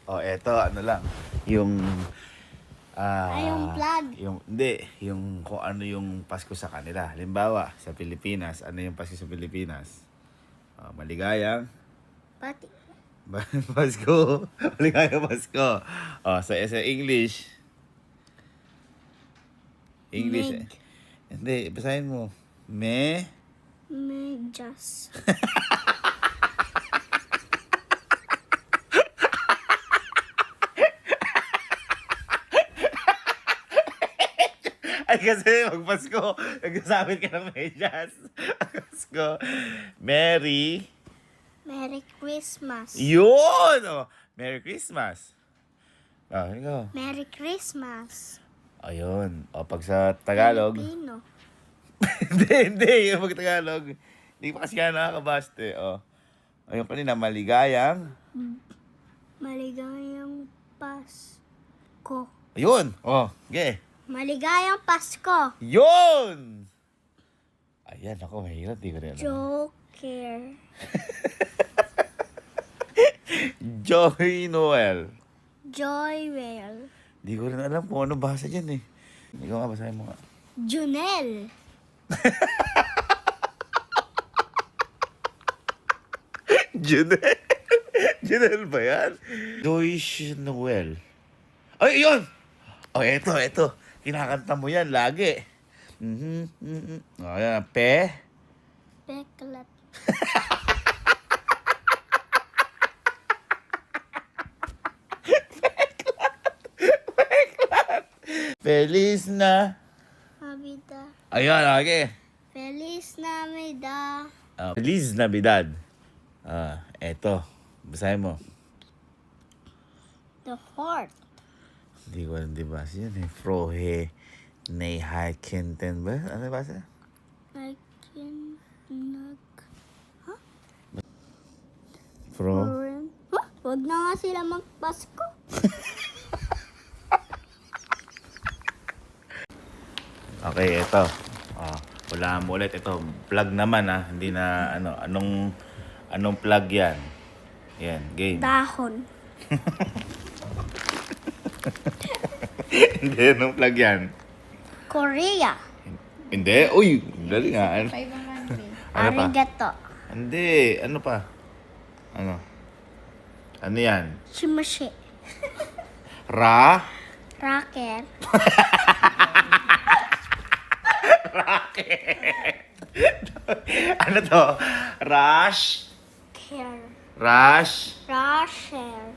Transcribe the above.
Eto, ano lang. Yung, yung flag. Hindi, yung kung ano yung Pasko sa kanila. Halimbawa, sa Pilipinas, ano yung Pasko sa Pilipinas? Maligayang Pati. Pasko. Maligayang Pasko. Sa English. English. Meg. Hindi, basahin mo. Medyas. Ay, kasi magpasko. Nagsasabi ka ng medyas. Pasko. Merry. Merry Christmas. Yun! Merry Christmas. Ikaw. Merry Christmas. Ayun. Pag sa Tagalog. Filipino. Hindi. Yung pag Tagalog. Hindi pa kasi ka nakakabaste. Ayun kanina, maligayang. Maligayang Pasko. Ayun. Okay. Maligayang Pasko. Yun! Ayan, ako, mahirap. Di ko rin alam. Joker. Joy Noel. Joywell. Di ko rin alam kung ano basa dyan eh. Ikaw nga, basahin mo nga. Junel. Junel? Junel ba yan? Joy Noel. Ay, yun! Eto. Kinakanta mo yan lagi. Ayan, Peklat. Feliz na. Navidad. Ayan, lagi. Feliz Navidad. Feliz Navidad. Eto. Basahin mo. The heart. Hindi ko alam di ba yan eh. Frohe Neihaikenten ba? Ano basa? I can nag... Fro. Huwag na nga sila magpasko. Okay, ito. Wala mo ulit. Ito, plug naman Hindi na, anong plug yan? Yan, game. Dahon. Hindi, anong plug yan? Korea. Hindi? Uy, dali nga. Ano pa? Arigato. Hindi, ano pa? Ano? Ano yan? Shimashi. Rocket. Ano to? Care. Rush. Rusher.